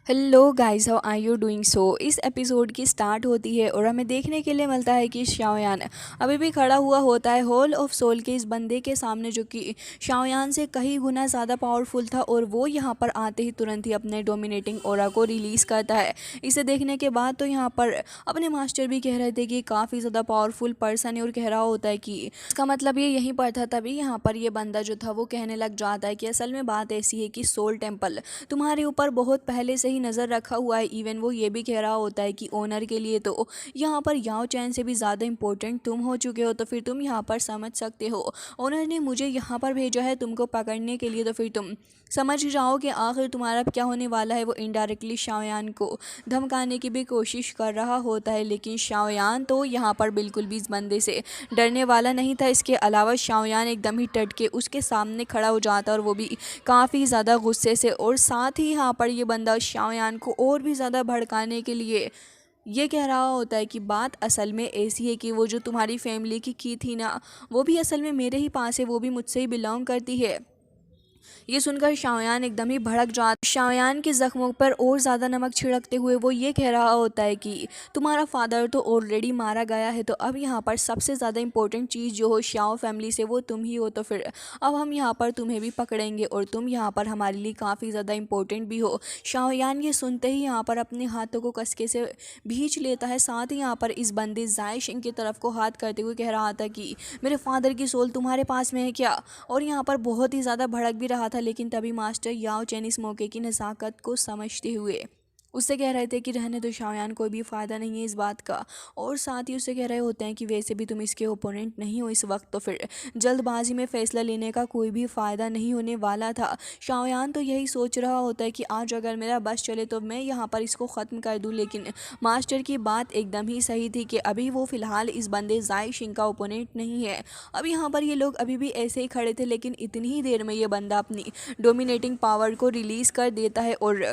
Hello guys, how are you doing. इस episode की start होती है और हमें देखने के लिए मिलता है कि शाओयान अभी भी खड़ा हुआ होता है होल ऑफ सोल के इस बंदे के सामने, जो कि शाओयान से कई गुना ज़्यादा पावरफुल था। और वो यहाँ पर आते ही तुरंत ही अपने डोमिनेटिंग ऑरा को रिलीज़ करता है। इसे देखने के बाद तो यहाँ पर अपने मास्टर भी कह रहे थे कि काफ़ी ज़्यादा पावरफुल पर्सन है और कह रहा होता है कि इसका मतलब ये यहीं पर था। तभी यहाँ पर ये बंदा जो था वो कहने लग जाता है कि असल में बात ऐसी है कि सोल टेम्पल तुम्हारे ऊपर बहुत पहले से ही नज़र रखा हुआ है। इवन वो ये भी कह रहा होता है कि ओनर के लिए तो यहाँ पर याओ चैन से भी ज़्यादा इंपॉर्टेंट तुम हो चुके हो, तो फिर तुम यहाँ पर समझ सकते हो। ओनर ने मुझे यहाँ पर भेजा है तुमको पकड़ने के लिए, तो फिर तुम समझ जाओ कि आखिर तुम्हारा क्या होने वाला है। वो इनडायरेक्टली शाओयान को धमकाने की भी कोशिश कर रहा होता है, लेकिन शाओयान तो यहाँ पर बिल्कुल भी इस बंदे से डरने वाला नहीं था। इसके अलावा शाओयान एकदम ही डट के उसके सामने खड़ा हो जाता है और वो भी काफ़ी ज़्यादा गुस्से से। और साथ ही यहाँ पर ये बंदा शाओयान को और भी ज़्यादा भड़काने के लिए ये कह रहा होता है कि बात असल में ऐसी है कि वो जो तुम्हारी फैमिली की थी ना, वो भी असल में मेरे ही पास है, वो भी मुझसे ही बिलोंग करती है। ये सुनकर शाओयान एकदम ही भड़क जाता। शाओयान के जख्मों पर और ज़्यादा नमक छिड़कते हुए वो ये कह रहा होता है कि तुम्हारा फादर तो ऑलरेडी मारा गया है, तो अब यहाँ पर सबसे ज़्यादा इंपॉर्टेंट चीज़ जो हो शाओ फैमिली से वो तुम ही हो। तो फिर अब हम यहाँ पर तुम्हें भी पकड़ेंगे और तुम यहाँ पर हमारे लिए काफ़ी ज़्यादा इंपॉर्टेंट भी हो। शाओयान ये सुनते ही यहाँ पर अपने हाथों को कसके से भींच लेता है। साथ ही यहाँ पर इस बंदे जाय शिंग की तरफ को हाथ करते हुए कह रहा था कि मेरे फादर की सोल तुम्हारे पास में है क्या। और यहाँ पर बहुत ही ज़्यादा भड़क भी रहा था, लेकिन तभी मास्टर याओ चैन इस मौके की नज़ाकत को समझते हुए उससे कह रहे थे कि रहने दो शाओयान, कोई भी फ़ायदा नहीं है इस बात का। और साथ ही उससे कह रहे होते हैं कि वैसे भी तुम इसके ओपोनेंट नहीं हो इस वक्त, तो फिर जल्दबाजी में फ़ैसला लेने का कोई भी फ़ायदा नहीं होने वाला था। शाओयान तो यही सोच रहा होता है कि आज अगर मेरा बस चले तो मैं यहाँ पर इसको ख़त्म कर दूँ, लेकिन मास्टर की बात एकदम ही सही थी कि अभी वो फ़िलहाल इस बंदे जाय शिंग का ओपोनेंट नहीं है। अब यहाँ पर ये लोग अभी भी ऐसे ही खड़े थे, लेकिन इतनी ही देर में ये बंदा अपनी डोमिनेटिंग पावर को रिलीज़ कर देता है और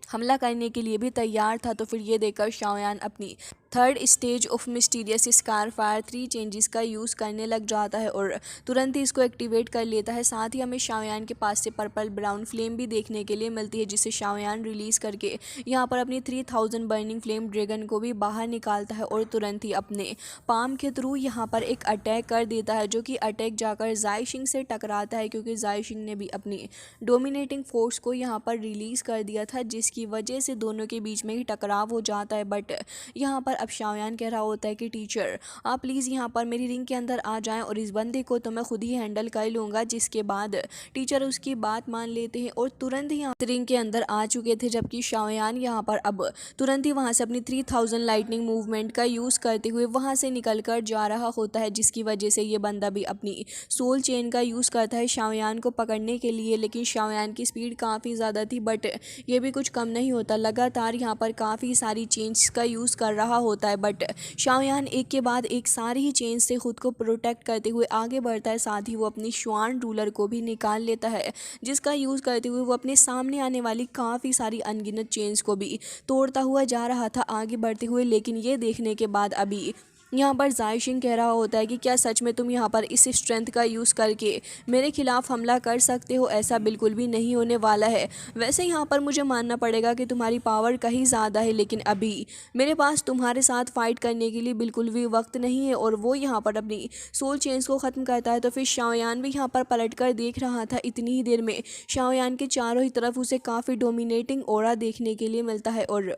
हमला करने के लिए भी तैयार था। तो फिर ये देखकर शाओयान अपनी third stage of mysterious scar fire 3 changes का यूज़ करने लग जाता है और तुरंत ही इसको एक्टिवेट कर लेता है। साथ ही हमें शाओयान के पास से पर्पल ब्राउन फ्लेम भी देखने के लिए मिलती है, जिसे शाओयान रिलीज़ करके यहाँ पर अपनी 3000 बर्निंग फ्लेम ड्रैगन को भी बाहर निकालता है और तुरंत ही अपने पाम के थ्रू यहाँ पर एक अटैक कर देता है, जो कि अटैक जाकर जाय शिंग से टकराता है, क्योंकि जाय शिंग ने भी अपनी डोमिनेटिंग फोर्स को यहाँ पर रिलीज़ कर दिया था, जिसकी वजह से दोनों के बीच में ही टकराव हो जाता है। बट यहाँ पर अब शाओयान कह रहा होता है कि टीचर आप प्लीज़ यहाँ पर मेरी रिंग के अंदर आ जाएं और इस बंदे को तो मैं खुद ही हैंडल कर लूँगा। जिसके बाद टीचर उसकी बात मान लेते हैं और तुरंत ही यहाँ रिंग के अंदर आ चुके थे, जबकि शाओयान यहाँ पर अब तुरंत ही वहाँ से अपनी 3000 लाइटनिंग मूवमेंट का यूज़ करते हुए वहाँ से निकल कर जा रहा होता है, जिसकी वजह से ये बंदा भी अपनी सोल चेन का यूज़ करता है शाओयान को पकड़ने के लिए। लेकिन शाओयान की स्पीड काफ़ी ज़्यादा थी, बट ये भी कुछ कम नहीं होता। लगातार यहाँ पर काफ़ी सारी चेंज का यूज़ कर रहा होता है, बट शाओयान एक के बाद एक सारी ही चेंज से खुद को प्रोटेक्ट करते हुए आगे बढ़ता है। साथ ही वो अपनी श्वान रूलर को भी निकाल लेता है, जिसका यूज़ करते हुए वो अपने सामने आने वाली काफ़ी सारी अनगिनत चेंज को भी तोड़ता हुआ जा रहा था आगे बढ़ते हुए। लेकिन ये देखने के बाद अभी यहाँ पर जाय शिंग कह रहा होता है कि क्या सच में तुम यहाँ पर इस स्ट्रेंथ का यूज़ करके मेरे खिलाफ हमला कर सकते हो। ऐसा बिल्कुल भी नहीं होने वाला है। वैसे यहाँ पर मुझे मानना पड़ेगा कि तुम्हारी पावर कहीं ज़्यादा है, लेकिन अभी मेरे पास तुम्हारे साथ फाइट करने के लिए बिल्कुल भी वक्त नहीं है। और वो यहाँ पर अपनी सोल चेंज को ख़त्म करता है। तो फिर शाओयान भी यहाँ पर पलट कर देख रहा था। इतनी ही देर में शाओयान के चारों ही तरफ उसे काफ़ी डोमिनेटिंग ऑरा देखने के लिए मिलता है और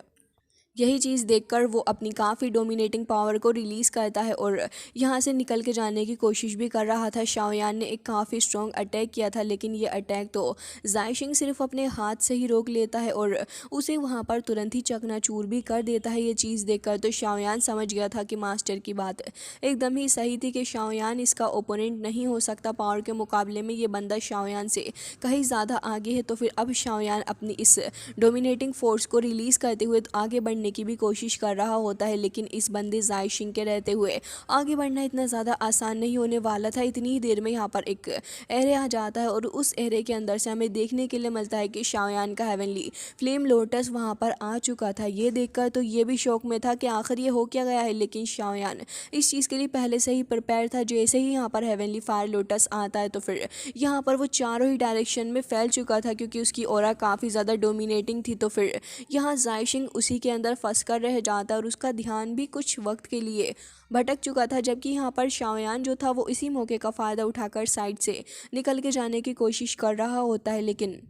यही चीज़ देखकर वो अपनी काफ़ी डोमिनेटिंग पावर को रिलीज़ करता है और यहाँ से निकल के जाने की कोशिश भी कर रहा था। शाओयान ने एक काफ़ी स्ट्रॉन्ग अटैक किया था, लेकिन ये अटैक तो जाय शिंग सिर्फ अपने हाथ से ही रोक लेता है और उसे वहाँ पर तुरंत ही चकनाचूर भी कर देता है। ये चीज़ देखकर तो शाओयान समझ गया था कि मास्टर की बात एकदम ही सही थी कि शाओयान इसका ओपोनेंट नहीं हो सकता। पावर के मुकाबले में ये बंदा शाओयान से कहीं ज़्यादा आगे है। तो फिर अब शाओयान अपनी इस डोमिनेटिंग फोर्स को रिलीज़ करते हुए आगे बढ़ने करने की भी कोशिश कर रहा होता है, लेकिन इस बंदे जायशिंग के रहते हुए आगे बढ़ना इतना ज़्यादा आसान नहीं होने वाला था। इतनी ही देर में यहाँ पर एक एरिया आ जाता है और उस एरिया के अंदर से हमें देखने के लिए मिलता है कि शाओयान का हेवनली फ्लेम लोटस वहाँ पर आ चुका था। ये देखकर तो ये भी शौक में था कि आखिर ये हो क्या गया है, लेकिन शाओयान इस चीज़ के लिए पहले से ही प्रिपेयर था। जैसे ही यहाँ पर हेवनली फायर लोटस आता है तो फिर यहाँ पर वो चारों ही डायरेक्शन में फैल चुका था, क्योंकि उसकी ऑरा काफ़ी ज़्यादा डोमिनेटिंग थी। तो फिर यहाँ जायशिंग उसी के अंदर फंस कर रह जाता है और उसका ध्यान भी कुछ वक्त के लिए भटक चुका था, जबकि यहाँ पर शाओयान जो था वो इसी मौके का फ़ायदा उठाकर साइड से निकल के जाने की कोशिश कर रहा होता है। लेकिन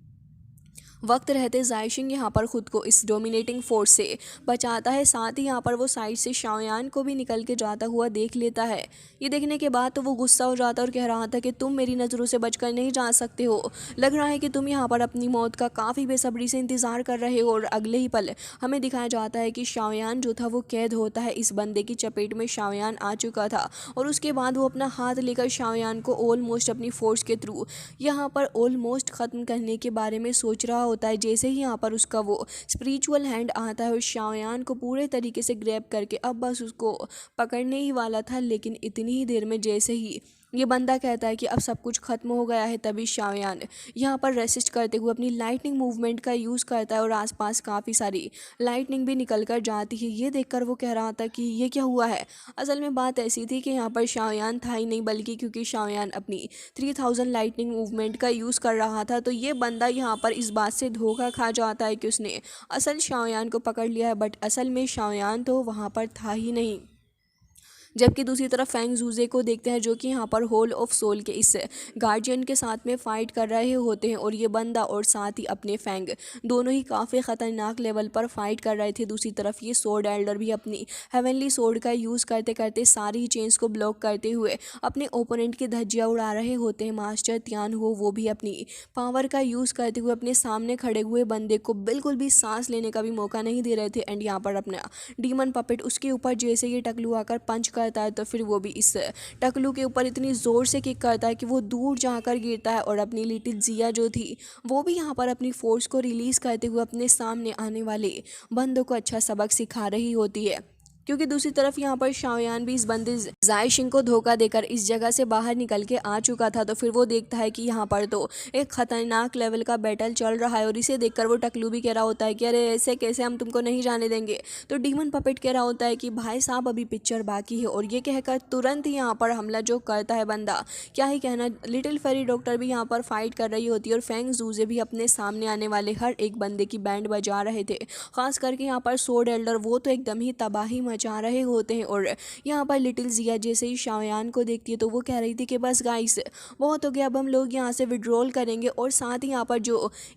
वक्त रहते जायशिंग यहाँ पर ख़ुद को इस डोमिनेटिंग फोर्स से बचाता है। साथ ही यहाँ पर वो साइड से शाओयान को भी निकल के जाता हुआ देख लेता है। ये देखने के बाद तो वो गुस्सा हो जाता है और कह रहा था कि तुम मेरी नज़रों से बचकर नहीं जा सकते हो। लग रहा है कि तुम यहाँ पर अपनी मौत का काफ़ी बेसब्री से इंतज़ार कर रहे हो। और अगले ही पल हमें दिखाया जाता है कि शाओयान जो था वो कैद होता है। इस बंदे की चपेट में शाओयान आ चुका था और उसके बाद वो अपना हाथ लेकर शाओयान को ऑलमोस्ट अपनी फोर्स के थ्रू यहाँ पर ऑलमोस्ट ख़त्म करने के बारे में सोच रहा होता है। जैसे ही यहाँ पर उसका वो स्पिरिचुअल हैंड आता है और शाओयान को पूरे तरीके से ग्रैब करके अब बस उसको पकड़ने ही वाला था, लेकिन इतनी ही देर में जैसे ही ये बंदा कहता है कि अब सब कुछ खत्म हो गया है, तभी शाओयान यहाँ पर रेसिस्ट करते हुए अपनी लाइटनिंग मूवमेंट का यूज़ करता है और आसपास काफ़ी सारी लाइटनिंग भी निकल कर जाती है। ये देखकर वो कह रहा था कि ये क्या हुआ है। असल में बात ऐसी थी कि यहाँ पर शाओयान था ही नहीं, बल्कि क्योंकि शाओयान अपनी 3000 लाइटनिंग मूवमेंट का यूज़ कर रहा था। तो ये बंदा यहाँ पर इस बात से धोखा खा जाता है कि उसने असल शाओयान को पकड़ लिया है, बट असल में शाओयान तो वहाँ पर था ही नहीं। जबकि दूसरी तरफ फैंग जूजे को देखते हैं, जो कि यहाँ पर होल ऑफ सोल के इस गार्जियन के साथ में फ़ाइट कर रहे होते हैं और ये बंदा और साथ ही अपने फैंग दोनों ही काफ़ी ख़तरनाक लेवल पर फाइट कर रहे थे। दूसरी तरफ ये सोर्ड एल्डर भी अपनी हेवनली सोर्ड का यूज़ करते करते सारी ही चेंज को ब्लॉक करते हुए अपने ओपोनेंट की धज्जियाँ उड़ा रहे होते हैं। मास्टर त्यान हो वो भी अपनी पावर का यूज़ करते हुए अपने सामने खड़े हुए बंदे को बिल्कुल भी सांस लेने का भी मौका नहीं दे रहे थे। एंड यहाँ पर अपना डीमन पपेट उसके ऊपर जैसे ये टकलू आकर पंच करता है तो फिर वो भी इस टकलू के ऊपर इतनी ज़ोर से किक करता है कि वो दूर जाकर गिरता है। और अपनी लिटिल जिया जो थी वो भी यहाँ पर अपनी फोर्स को रिलीज़ करते हुए अपने सामने आने वाले बंदों को अच्छा सबक सिखा रही होती है। क्योंकि दूसरी तरफ यहाँ पर शाओयान भी इस बंदे जायशिंग को धोखा देकर इस जगह से बाहर निकल के आ चुका था। तो फिर वो देखता है कि यहाँ पर तो एक ख़तरनाक लेवल का बैटल चल रहा है और इसे देखकर वो टकलू भी कह रहा होता है कि अरे ऐसे कैसे, हम तुमको नहीं जाने देंगे। तो डीमन पपेट कह रहा होता है कि भाई साहब अभी पिक्चर बाकी है, और ये कहकर तुरंत ही यहाँ पर हमला जो करता है बंदा, क्या ही कहना। लिटिल फेरी डॉक्टर भी यहाँ पर फाइट कर रही होती है और फैंग जूजे भी अपने सामने आने वाले हर एक बंदे की बैंड बजा रहे थे। खास करके यहाँ पर सोर्ड एल्डर वो तो एकदम ही तबाही मचा रहे होते हैं। और यहाँ पर लिटिल जिया जैसे ही शाओयान को देखती है तो वो कह रही थी कि बस गाइस बहुत हो गया, अब हम लोग यहाँ से विड्रॉल करेंगे। और साथ ही यहाँ पर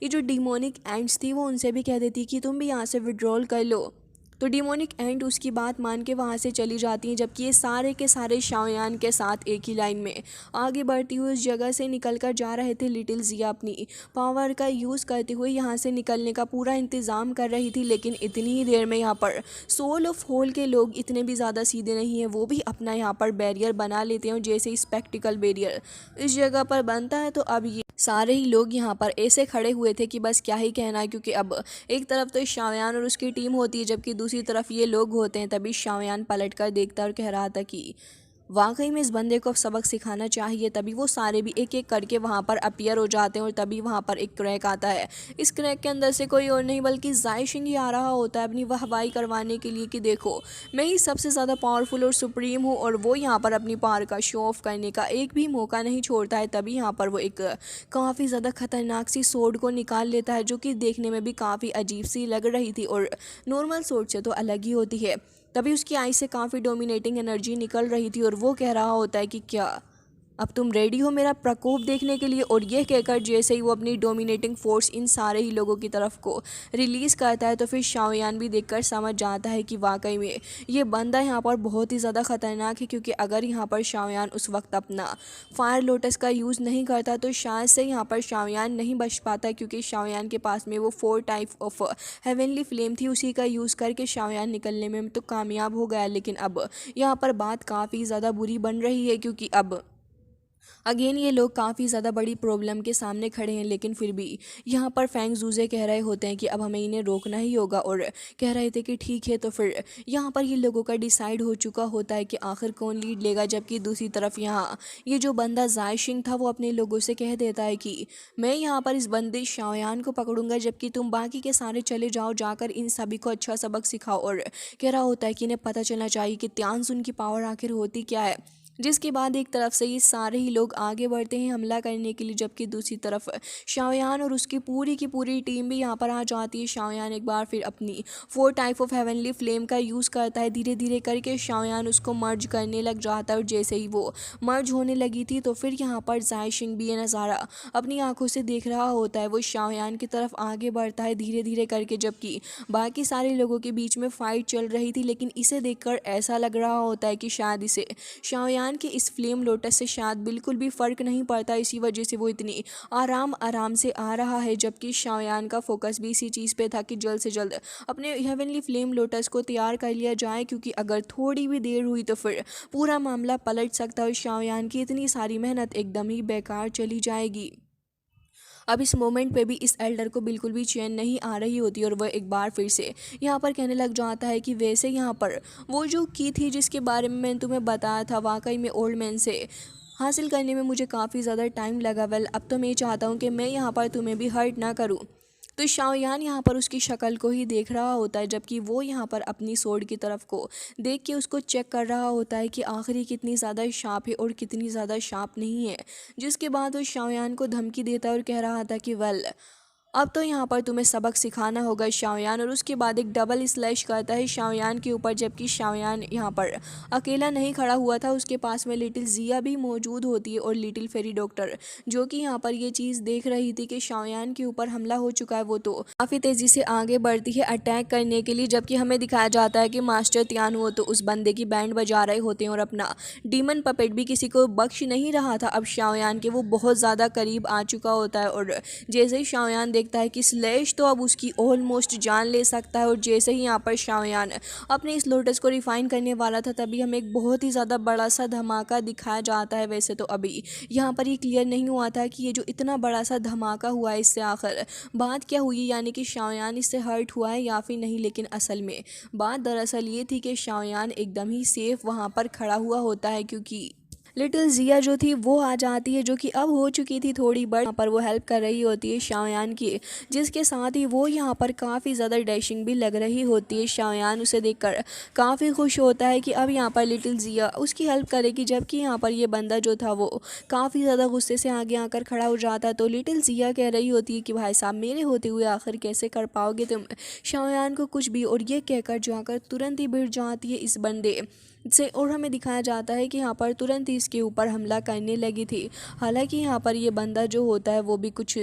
ये जो डिमोनिक एंड्स थी वो उनसे भी कह देती कि तुम भी यहाँ से विड्रॉल कर लो। तो डिमोनिक एंड उसकी बात मान के वहाँ से चली जाती हैं, जबकि ये सारे के सारे शाओयान के साथ एक ही लाइन में आगे बढ़ती हुई उस जगह से निकल कर जा रहे थे। लिटिल जिया अपनी पावर का यूज़ करते हुए यहाँ से निकलने का पूरा इंतज़ाम कर रही थी, लेकिन इतनी ही देर में यहाँ पर सोल ऑफ होल के लोग इतने भी ज़्यादा सीधे नहीं हैं। वो भी अपना यहाँ पर बैरियर बना लेते हैं और जैसे ही स्पेक्टिकल बैरियर इस जगह पर बनता है तो अब ये सारे ही लोग यहाँ पर ऐसे खड़े हुए थे कि बस क्या ही कहना है। क्योंकि अब एक तरफ तो शाओयान और उसकी टीम होती है, जबकि दूसरी तरफ ये लोग होते हैं। तभी शाओयान पलट कर देखता और कह रहा था कि वाकई में इस बंदे को अब सबक सिखाना चाहिए। तभी वो सारे भी एक एक करके वहाँ पर अपीयर हो जाते हैं और तभी वहाँ पर एक क्रैक आता है। इस क्रैक के अंदर से कोई और नहीं बल्कि जायशिंग ही आ रहा होता है अपनी वाहवाही करवाने के लिए कि देखो मैं ही सबसे ज़्यादा पावरफुल और सुप्रीम हूँ। और वो यहाँ पर अपनी पावर का शो ऑफ करने का एक भी मौका नहीं छोड़ता है। तभी यहाँ पर वो एक काफ़ी ज़्यादा खतरनाक सी सोर्ड को निकाल लेता है, जो कि देखने में भी काफ़ी अजीब सी लग रही थी और नॉर्मल सोर्ड से तो अलग ही होती है। तभी उसकी आई से काफ़ी डोमिनेटिंग एनर्जी निकल रही थी और वो कह रहा होता है कि क्या अब तुम रेडी हो मेरा प्रकोप देखने के लिए। और यह कहकर जैसे ही वो अपनी डोमिनेटिंग फोर्स इन सारे ही लोगों की तरफ को रिलीज़ करता है तो फिर शाओयान भी देखकर समझ जाता है कि वाकई में ये बंदा यहाँ पर बहुत ही ज़्यादा ख़तरनाक है। क्योंकि अगर यहाँ पर शाओयान उस वक्त अपना फायर लोटस का यूज़ नहीं करता तो शायद से यहाँ पर शाओयान नहीं बच पाता, क्योंकि शाओयान के पास में वो 4 टाइप ऑफ हेवनली फ्लेम थी, उसी का यूज़ करके शाओयान निकलने में तो कामयाब हो गया। लेकिन अब यहाँ पर बात काफ़ी ज़्यादा बुरी बन रही है, क्योंकि अब अगेन ये लोग काफ़ी ज़्यादा बड़ी प्रॉब्लम के सामने खड़े हैं, लेकिन फिर भी यहाँ पर फेंग जूजे कह रहे होते हैं कि अब हमें इन्हें रोकना ही होगा, और कह रहे थे कि ठीक है। तो फिर यहाँ पर ये लोगों का डिसाइड हो चुका होता है कि आखिर कौन लीड लेगा, जबकि दूसरी तरफ यहाँ ये जो बंदा जाय शिंग था वो अपने लोगों से कह देता है कि मैं यहाँ पर इस बंदे शाओयान को पकड़ूंगा, जबकि तुम बाकी के सारे चले जाओ, जाकर इन सभी को अच्छा सबक सिखाओ। और कह रहा होता है कि इन्हें पता चलना चाहिए कि त्यांसुन की पावर आखिर होती क्या है। जिसके बाद एक तरफ से ये सारे ही लोग आगे बढ़ते हैं हमला करने के लिए, जबकि दूसरी तरफ शाओयान और उसकी पूरी की पूरी टीम भी यहाँ पर आ जाती है। शाओयान एक बार फिर अपनी 4 टाइप ऑफ हेवनली फ्लेम का यूज़ करता है, धीरे धीरे करके शाओयान उसको मर्ज करने लग जाता है, और जैसे ही वो मर्ज होने लगी थी तो फिर यहाँ पर जाय शिंग भी ये नज़ारा अपनी आंखों से देख रहा होता है। वो शाओयान की तरफ आगे बढ़ता है धीरे धीरे करके, जबकि बाकी सारे लोगों के बीच में फाइट चल रही थी, लेकिन इसे देखकर ऐसा लग रहा होता है कि शायद इसे शाओयान कि इस फ्लेम लोटस से शायद बिल्कुल भी फ़र्क नहीं पड़ता, इसी वजह से वो इतनी आराम आराम से आ रहा है। जबकि शाओयान का फोकस भी इसी चीज़ पे था कि जल्द से जल्द अपने हेवनली फ्लेम लोटस को तैयार कर लिया जाए, क्योंकि अगर थोड़ी भी देर हुई तो फिर पूरा मामला पलट सकता है और शाओयान की इतनी सारी मेहनत एकदम ही बेकार चली जाएगी। अब इस मोमेंट पे भी इस एल्डर को बिल्कुल भी चैन नहीं आ रही होती, और वह एक बार फिर से यहाँ पर कहने लग जाता है कि वैसे यहाँ पर वो जो की थी जिसके बारे में मैंने तुम्हें बताया था, वाकई में ओल्ड मैन से हासिल करने में मुझे काफ़ी ज़्यादा टाइम लगा। वेल, अब तो मैं चाहता हूँ कि मैं यहाँ पर तुम्हें भी हर्ट ना करूँ। तो शाओयान यहाँ पर उसकी शक्ल को ही देख रहा होता है, जबकि वो यहाँ पर अपनी सोर्ड की तरफ को देख के उसको चेक कर रहा होता है कि आखिर ये कितनी ज़्यादा शार्प है और कितनी ज़्यादा शार्प नहीं है। जिसके बाद वो शाओयान को धमकी देता है और कह रहा था कि वेल, अब तो यहाँ पर तुम्हें सबक सिखाना होगा शाओयान। और उसके बाद एक डबल स्लैश करता है शाओयान के ऊपर, जबकि शाओयान यहाँ पर अकेला नहीं खड़ा हुआ था, उसके पास में लिटिल जिया भी मौजूद होती है और लिटिल फेरी डॉक्टर, जो कि यहाँ पर ये चीज़ देख रही थी कि शाओयान के ऊपर हमला हो चुका है। वो तो काफ़ी तेज़ी से आगे बढ़ती है अटैक करने के लिए, जबकि हमें दिखाया जाता है कि मास्टर त्यान हो तो उस बंदे की बैंड बजा रहे होते हैं और अपना डीमन पपेट भी किसी को बख्श नहीं रहा था। अब शाओयान के वो बहुत ज़्यादा करीब आ चुका होता है, और जैसे ही शाओयान देखता है कि स्लैश तो अब उसकी ऑलमोस्ट जान ले सकता है, और जैसे ही यहाँ पर शाओयान अपने इस लोटस को रिफाइन करने वाला था, तभी हमें एक बहुत ही ज़्यादा बड़ा सा धमाका दिखाया जाता है। वैसे तो अभी यहाँ पर ये क्लियर नहीं हुआ था कि ये जो इतना बड़ा सा धमाका हुआ है इससे आखिर बात क्या हुई, यानी कि शाओयान इससे हर्ट हुआ है या फिर नहीं। लेकिन असल में बात दरअसल ये थी कि शाओयान एकदम ही सेफ वहाँ पर खड़ा हुआ होता है, क्योंकि लिटिल जिया जो थी वो आ जाती है, जो कि अब हो चुकी थी थोड़ी बड़ी, यहाँ पर वो हेल्प कर रही होती है शाओयान की, जिसके साथ ही वो यहाँ पर काफ़ी ज़्यादा डैशिंग भी लग रही होती है। शाओयान उसे देखकर काफ़ी खुश होता है कि अब यहाँ पर लिटिल जिया उसकी हेल्प करेगी, जबकि यहाँ पर ये बंदा जो था वो काफ़ी ज़्यादा गुस्से से आगे आकर खड़ा हो जाता है। तो लिटिल जिया कह रही होती है कि भाई साहब, मेरे होते हुए आखिर कैसे कर पाओगे तुम शाओयान को कुछ भी, और ये कहकर जाकर तुरंत ही भिड़ जाती है इस बंदे से, और हमें दिखाया जाता है कि यहाँ पर तुरंत ही इसके ऊपर हमला करने लगी थी। हालांकि यहाँ पर ये बंदा जो होता है वो भी कुछ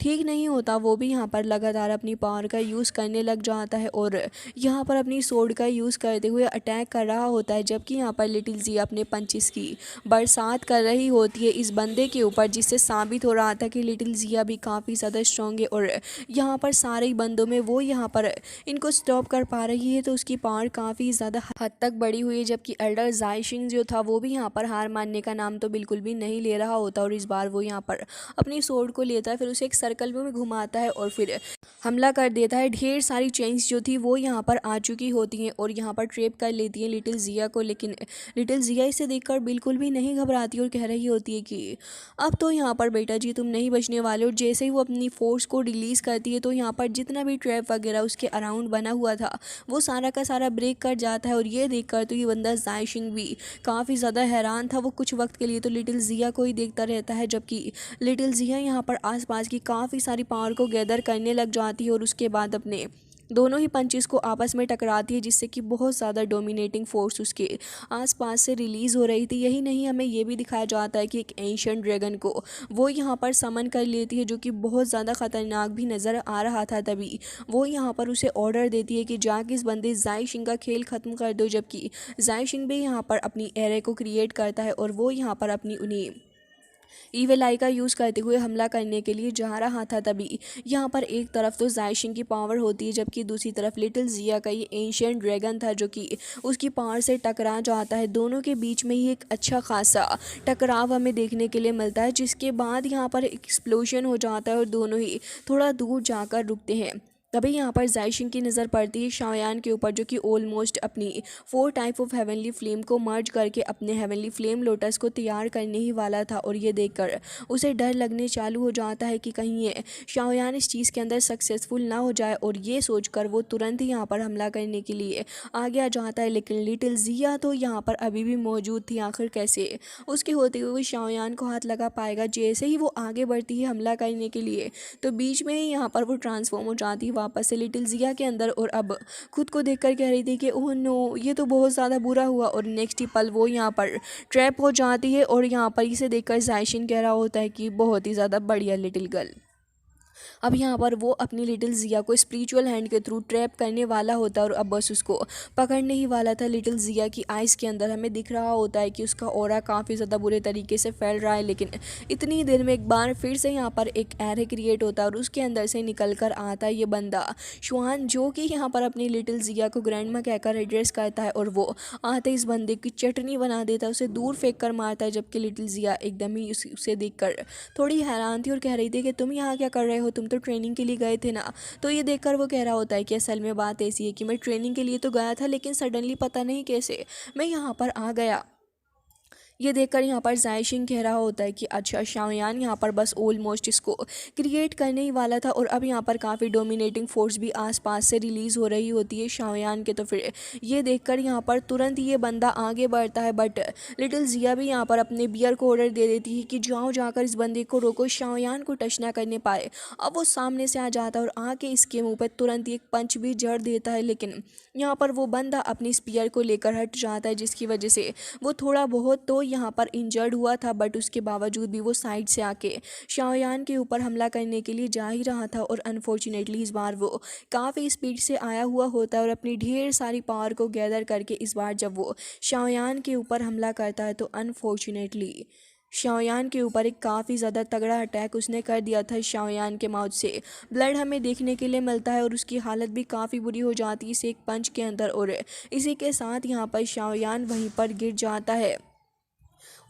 ठीक नहीं होता, वो भी यहाँ पर लगातार अपनी पावर का यूज़ करने लग जाता है और यहाँ पर अपनी सोर्ड का यूज़ करते हुए अटैक कर रहा होता है, जबकि यहाँ पर लिटिल जी अपने पंचिस की बरसात कर रही होती है इस बंदे के ऊपर, जिससे साबित हो रहा था कि लिटिल जिया भी काफ़ी ज़्यादा स्ट्रॉन्ग है और यहाँ पर सारे ही बंदों में वो यहाँ पर इनको स्टॉप कर पा रही है। तो उसकी पावर काफ़ी ज़्यादा हद तक बढ़ी हुई है, जबकि एल्डर जाय शिंग जो था वो भी यहाँ पर हार मानने का नाम तो बिल्कुल भी नहीं ले रहा होता, और इस बार वो यहाँ पर अपनी सोर्ड को लेता है, फिर उसे एक सर्कल में घुमाता है और फिर हमला कर देता है। ढेर सारी चेन्स जो थी वो यहाँ पर आ चुकी होती हैं और यहाँ पर ट्रेप कर लेती हैं लिटिल जिया को, लेकिन लिटिल जिया इसे देखकर बिल्कुल भी नहीं घबराती और कह रही होती है कि अब तो यहाँ पर बेटा जी तुम नहीं बचने वाले। और जैसे ही वो अपनी फोर्स को रिलीज़ करती है तो यहाँ पर जितना भी ट्रैप वगैरह उसके अराउंड बना हुआ था वो सारा का सारा ब्रेक कर जाता है। और ये देखकर तो ये बंदा जाय शिंग भी काफ़ी ज़्यादा हैरान था। वो कुछ वक्त के लिए तो लिटिल जिया को ही देखता रहता है, जबकि लिटिल जिया यहाँ पर आसपास की काफ़ी सारी पावर को गैदर करने लग जाती है और उसके बाद अपने दोनों ही पंचेस को आपस में टकराती है, जिससे कि बहुत ज़्यादा डोमिनेटिंग फोर्स उसके आसपास से रिलीज़ हो रही थी। यही नहीं, हमें ये भी दिखाया जाता है कि एक एंशिएंट ड्रैगन को वो यहाँ पर समन कर लेती है, जो कि बहुत ज़्यादा ख़तरनाक भी नज़र आ रहा था। तभी वो यहाँ पर उसे ऑर्डर देती है कि जाके इस बंदे जाय शिंग का खेल ख़त्म कर दो, जबकि जाय शिंग भी यहाँ पर अपनी एरे को क्रिएट करता है और वो यहाँ पर अपनी उन्हीं ईविल आई का यूज़ करते हुए हमला करने के लिए जा रहा था। तभी यहाँ पर एक तरफ तो जायशिंग की पावर होती है, जबकि दूसरी तरफ लिटिल जिया का ये एंशियंट ड्रैगन था जो कि उसकी पावर से टकरा जाता है। दोनों के बीच में ही एक अच्छा खासा टकराव हमें देखने के लिए मिलता है, जिसके बाद यहाँ पर एक्सप्लोजन हो जाता है और दोनों ही थोड़ा दूर जाकर रुकते हैं। तभी यहाँ पर जायशिंग की नज़र पड़ती है शाओयान के ऊपर, जो कि ऑलमोस्ट अपनी 4 टाइप ऑफ हेवनली फ्लेम को मर्ज करके अपने हेवनली फ्लेम लोटस को तैयार करने ही वाला था। और ये देखकर उसे डर लगने चालू हो जाता है कि कहीं ये शाओयान इस चीज़ के अंदर सक्सेसफुल ना हो जाए, और ये सोचकर वो तुरंत ही यहाँ पर हमला करने के लिए आगे आ जाता है। लेकिन लिटिल जिया तो यहाँ पर अभी भी मौजूद थी। आखिर कैसे उसके होते हुए शाओयान को हाथ लगा पाएगा। जैसे ही वो आगे बढ़ती है हमला करने के लिए, तो बीच में ही यहाँ पर वो ट्रांसफॉर्म हो जाती है वापस से लिटिल जिया के अंदर, और अब खुद को देखकर कह रही थी कि ओह नो, ये तो बहुत ज़्यादा बुरा हुआ। और नेक्स्ट ही पल वो यहाँ पर ट्रैप हो जाती है, और यहाँ पर इसे देखकर जायशिन कह रहा होता है कि बहुत ही ज़्यादा बढ़िया लिटिल गर्ल। अब यहाँ पर वो अपनी लिटिल जिया को स्पिरिचुअल हैंड के थ्रू ट्रैप करने वाला होता है, और अब बस उसको पकड़ने ही वाला था। लिटिल जिया की आइज़ के अंदर हमें दिख रहा होता है कि उसका ऑरा काफ़ी ज़्यादा बुरे तरीके से फैल रहा है। लेकिन इतनी देर में एक बार फिर से यहाँ पर एक एरे क्रिएट होता है, और उसके अंदर से निकल कर आता है ये बंदा शुआन, जो कि यहाँ पर अपनी लिटिल जिया को ग्रैंड माँ कहकर एड्रेस करता है, और वो आते इस बंदे की चटनी बना देता है, उसे दूर फेंक कर मारता है। जबकि लिटिल जिया एकदम ही उसे देखकर थोड़ी हैरान थी और कह रही थी कि तुम यहाँ क्या कर रहे हो, तुम तो ट्रेनिंग के लिए गए थे ना। तो ये देखकर वो कह रहा होता है कि असल में बात ऐसी है कि मैं ट्रेनिंग के लिए तो गया था, लेकिन सडनली पता नहीं कैसे मैं यहाँ पर आ गया। ये देखकर यहाँ पर जायशिंग कह रहा होता है कि अच्छा, शाओयान यहाँ पर बस ऑलमोस्ट इसको क्रिएट करने ही वाला था। और अब यहाँ पर काफ़ी डोमिनेटिंग फोर्स भी आसपास से रिलीज़ हो रही होती है शाओयान के। तो फिर ये देखकर यहाँ पर तुरंत ये बंदा आगे बढ़ता है, बट लिटिल जिया भी यहाँ पर अपने बियर को ऑर्डर दे देती है कि जाओ, जाकर इस बंदे को रोको, शाओयान को टच ना करने पाए। अब वो सामने से आ जाता है और आके इसके मुँह पर तुरंत एक पंच भी जड़ देता है। लेकिन यहाँ पर वो बंदा अपनी स्पीयर को लेकर हट जाता है, जिसकी वजह से वो थोड़ा बहुत तो यहाँ पर इंजर्ड हुआ था, बट उसके बावजूद भी वो साइड से आके शाओयान के ऊपर हमला करने के लिए जा ही रहा था। और अनफॉर्चुनेटली इस बार वो काफ़ी स्पीड से आया हुआ होता है, और अपनी ढेर सारी पावर को गैदर करके इस बार जब वो शाओयान के ऊपर हमला करता है, तो अनफॉर्चुनेटली शाओयान के ऊपर एक काफ़ी ज़्यादा तगड़ा अटैक उसने कर दिया था। शाओयान के माउथ से ब्लड हमें देखने के लिए मिलता है, और उसकी हालत भी काफ़ी बुरी हो जाती है इस एक पंच के अंदर। और इसी के साथ यहाँ पर शाओयान वहीं पर गिर जाता है।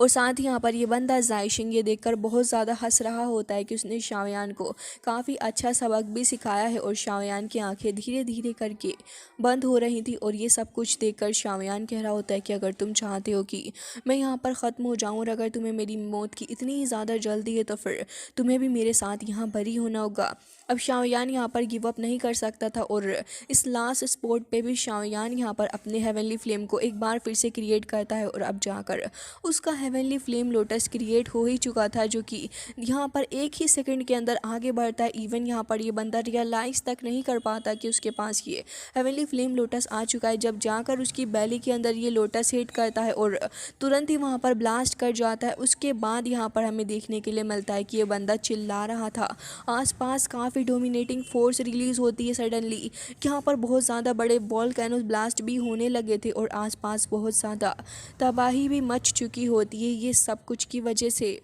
और साथ ही यहाँ पर ये बंदा जायशिंग ये देखकर बहुत ज़्यादा हंस रहा होता है कि उसने शाओयान को काफ़ी अच्छा सबक भी सिखाया है। और शाओयान की आंखें धीरे धीरे करके बंद हो रही थी, और ये सब कुछ देखकर शाओयान कह रहा होता है कि अगर तुम चाहते हो कि मैं यहाँ पर ख़त्म हो जाऊँ, और अगर तुम्हें मेरी मौत की इतनी ही ज़्यादा जल्दी है, तो फिर तुम्हें भी मेरे साथ यहाँ बरी होना होगा। अब शाओयान यहाँ पर गिव अप नहीं कर सकता था, और इस लास्ट स्पॉट पे भी शाओयान यहाँ पर अपने हेवनली फ्लेम को एक बार फिर से क्रिएट करता है, और अब जाकर उसका हेवनली फ्लेम लोटस क्रिएट हो ही चुका था, जो कि यहाँ पर एक ही सेकंड के अंदर आगे बढ़ता है। इवन यहाँ पर ये बंदा रियलाइज़ तक नहीं कर पाता कि उसके पास ये हेवनली फ्लेम लोटस आ चुका है, जब जाकर उसकी बैली के अंदर ये लोटस हिट करता है और तुरंत ही वहाँ पर ब्लास्ट कर जाता है। उसके बाद यहाँ पर हमें देखने के लिए मिलता है कि ये बंदा चिल्ला रहा था। आसपास काफ़ी डोमिनेटिंग फोर्स रिलीज़ होती है सडनली। यहाँ पर बहुत ज़्यादा बड़े वॉल्केनोस ब्लास्ट भी होने लगे थे, और आसपास बहुत ज़्यादा तबाही भी मच चुकी होती है ये सब कुछ की वजह से।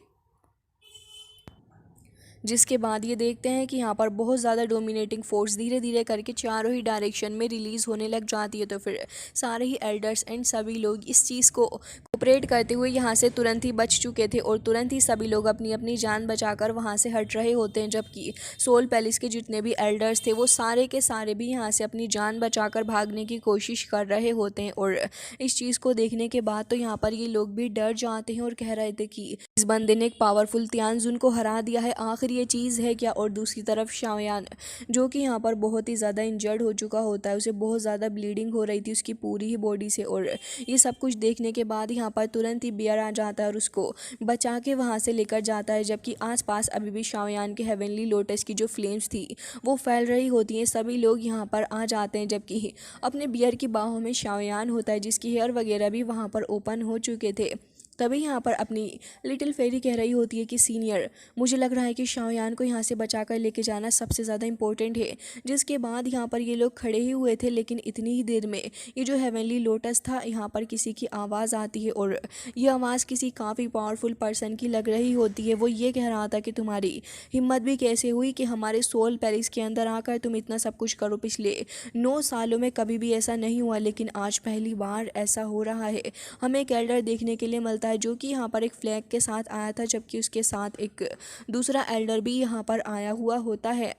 जिसके बाद ये देखते हैं कि यहाँ पर बहुत ज़्यादा डोमिनेटिंग फोर्स धीरे धीरे करके चारों ही डायरेक्शन में रिलीज़ होने लग जाती है। तो फिर सारे ही एल्डर्स एंड सभी लोग इस चीज़ को कोऑपरेट करते हुए यहाँ से तुरंत ही बच चुके थे, और तुरंत ही सभी लोग अपनी अपनी जान बचाकर वहाँ से हट रहे होते हैं। जबकि सोल पैलेस के जितने भी एल्डर्स थे वो सारे के सारे भी यहाँ से अपनी जान बचाकर भागने की कोशिश कर रहे होते हैं। और इस चीज़ को देखने के बाद तो यहाँ पर ये लोग भी डर जाते हैं और कह रहे थे कि इस बंदे ने एक पावरफुल तियानजुन को हरा दिया है, आखिर ये चीज़ है क्या। और दूसरी तरफ शाओयान, जो कि यहाँ पर बहुत ही ज़्यादा इंजर्ड हो चुका होता है, उसे बहुत ज़्यादा ब्लीडिंग हो रही थी उसकी पूरी ही बॉडी से। और ये सब कुछ देखने के बाद यहाँ पर तुरंत ही बियर आ जाता है और उसको बचा के वहाँ से लेकर जाता है। जबकि आसपास अभी भी शाओयान के हेवनली लोटस की जो फ्लेम्स थी वो फैल रही होती हैं। सभी लोग यहाँ पर आ जाते हैं, जबकि अपने बियर की बाहों में शाओयान होता है, जिसकी हेयर वगैरह भी वहाँ पर ओपन हो चुके थे। तभी यहाँ पर अपनी लिटिल फेरी कह रही होती है कि सीनियर, मुझे लग रहा है कि शाओयान को यहाँ से बचा कर लेके जाना सबसे ज़्यादा इम्पोर्टेंट है। जिसके बाद यहाँ पर ये लोग खड़े ही हुए थे, लेकिन इतनी ही देर में ये जो हेवनली लोटस था, यहाँ पर किसी की आवाज़ आती है और ये आवाज़ किसी काफ़ी पावरफुल पर्सन की लग रही होती है। वो ये कह रहा था कि तुम्हारी हिम्मत भी कैसे हुई कि हमारे सोल पैलेस के अंदर आकर तुम इतना सब कुछ करो। पिछले 9 सालों में कभी भी ऐसा नहीं हुआ, लेकिन आज पहली बार ऐसा हो रहा है। हमें एक एल्डर देखने के लिए मिलता है जो कि यहाँ पर एक फ्लैग के साथ आया था, जबकि उसके साथ एक दूसरा एल्डर भी यहाँ पर आया हुआ होता है।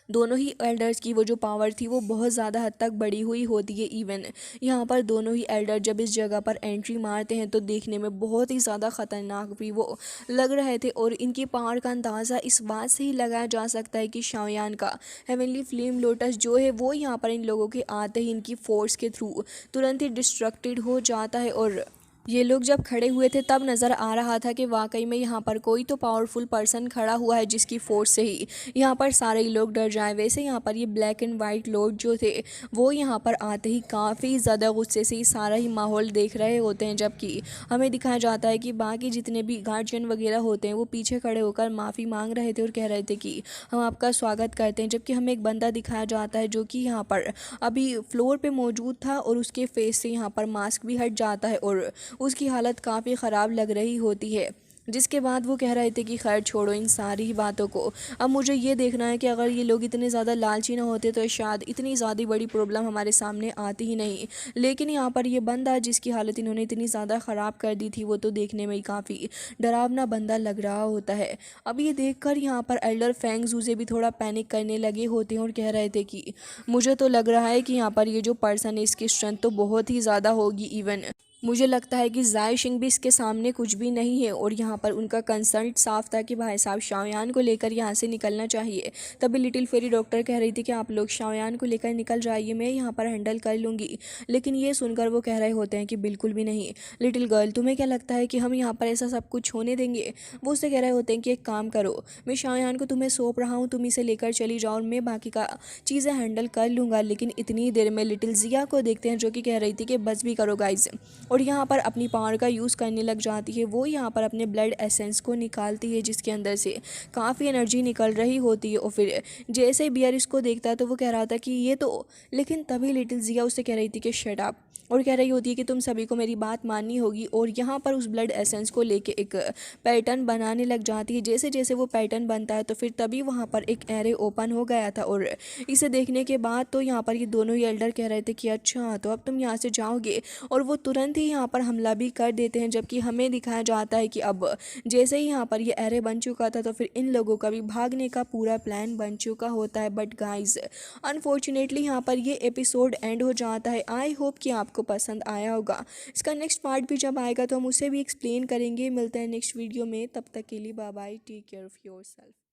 दोनों ही एल्डर्स की वो जो पावर थी वो बहुत ज़्यादा हद तक बढ़ी हुई होती है। इवन यहाँ पर दोनों ही एल्डर जब इस जगह पर एंट्री मारते हैं तो देखने में बहुत ही ज़्यादा ख़तरनाक भी वो लग रहे थे, और इनकी पावर का अंदाज़ा इस बात से ही लगाया जा सकता है कि शाओयान का हेवनली फ्लेम लोटस जो है वो यहाँ पर इन लोगों के आते ही इनकी फोर्स के थ्रू तुरंत ही डिस्ट्रक्टेड हो जाता है। और ये लोग जब खड़े हुए थे तब नज़र आ रहा था कि वाकई में यहाँ पर कोई तो पावरफुल पर्सन खड़ा हुआ है जिसकी फोर्स से ही यहाँ पर सारे लोग डर जाए। वैसे यहाँ पर ये ब्लैक एंड वाइट लॉर्ड जो थे वो यहाँ पर आते ही काफ़ी ज़्यादा गुस्से से ही सारा ही माहौल देख रहे होते हैं, जबकि हमें दिखाया जाता है कि बाकी जितने भी गार्जियन वगैरह होते हैं वो पीछे खड़े होकर माफ़ी मांग रहे थे और कह रहे थे कि हम आपका स्वागत करते हैं। जबकि हमें एक बंदा दिखाया जाता है जो कि यहाँ पर अभी फ्लोर पे मौजूद था और उसके फेस से यहाँ पर मास्क भी हट जाता है और उसकी हालत काफ़ी ख़राब लग रही होती है। जिसके बाद वो कह रहे थे कि खैर छोड़ो इन सारी ही बातों को, अब मुझे ये देखना है कि अगर ये लोग इतने ज़्यादा लालची ना होते तो शायद इतनी ज़्यादा बड़ी प्रॉब्लम हमारे सामने आती ही नहीं। लेकिन यहाँ पर ये बंदा जिसकी हालत इन्होंने इतनी ज़्यादा ख़राब कर दी थी वो तो देखने में ही काफ़ी डरावना बंदा लग रहा होता है। अब ये देखकर यहाँ पर एल्डर फेंग जूजे भी थोड़ा पैनिक करने लगे होते हैं और कह रहे थे कि मुझे तो लग रहा है कि यहाँ पर ये जो पर्सन है इसकी स्ट्रेंथ तो बहुत ही ज़्यादा होगी। इवन मुझे लगता है कि जाय शिंग भी इसके सामने कुछ भी नहीं है। और यहाँ पर उनका कंसल्ट साफ था कि भाई साहब शाओयान को लेकर यहाँ से निकलना चाहिए। तभी लिटिल फेरी डॉक्टर कह रही थी कि आप लोग शाओयान को लेकर निकल जाइए, मैं यहाँ पर हैंडल कर लूँगी। लेकिन ये सुनकर वो कह रहे होते हैं कि बिल्कुल भी नहीं लिटिल गर्ल, तुम्हें क्या लगता है कि हम यहाँ पर ऐसा सब कुछ होने देंगे। वो उससे कह रहे होते हैं कि एक काम करो, मैं शाओयान को तुम्हें सौंप रहा हूँ, तुम इसे लेकर चली जाओ और मैं बाकी का चीज़ें हैंडल कर लूँगा। लेकिन इतनी देर में लिटिल जिया को देखते हैं जो कि कह रही थी कि बस भी करो गाइज, और यहाँ पर अपनी पावर का यूज़ करने लग जाती है। वो यहाँ पर अपने ब्लड एसेंस को निकालती है जिसके अंदर से काफ़ी एनर्जी निकल रही होती है। और फिर जैसे बियर इसको देखता है तो वो कह रहा था कि ये तो, लेकिन तभी लिटिल जिया उससे कह रही थी कि शट अप, और कह रही होती है कि तुम सभी को मेरी बात माननी होगी। और यहाँ पर उस ब्लड एसेंस को लेके एक पैटर्न बनाने लग जाती है। जैसे जैसे वो पैटर्न बनता है तो फिर तभी वहाँ पर एक एरे ओपन हो गया था। और इसे देखने के बाद तो यहाँ पर ये दोनों ही एल्डर कह रहे थे कि अच्छा तो अब तुम यहाँ से जाओगे, और वो तुरंत ही यहाँ पर हमला भी कर देते हैं। जबकि हमें दिखाया जाता है कि अब जैसे ही यहाँ पर ये एरे बन चुका था तो फिर इन लोगों का भी भागने का पूरा प्लान बन चुका होता है। बट गाइज अनफॉर्चुनेटली यहाँ पर ये एपिसोड एंड हो जाता है। आई होप कि आपको पसंद आया होगा। इसका नेक्स्ट पार्ट भी जब आएगा तो हम उसे भी एक्सप्लेन करेंगे। मिलते हैं नेक्स्ट वीडियो में, तब तक के लिए bye bye, take care of yourself.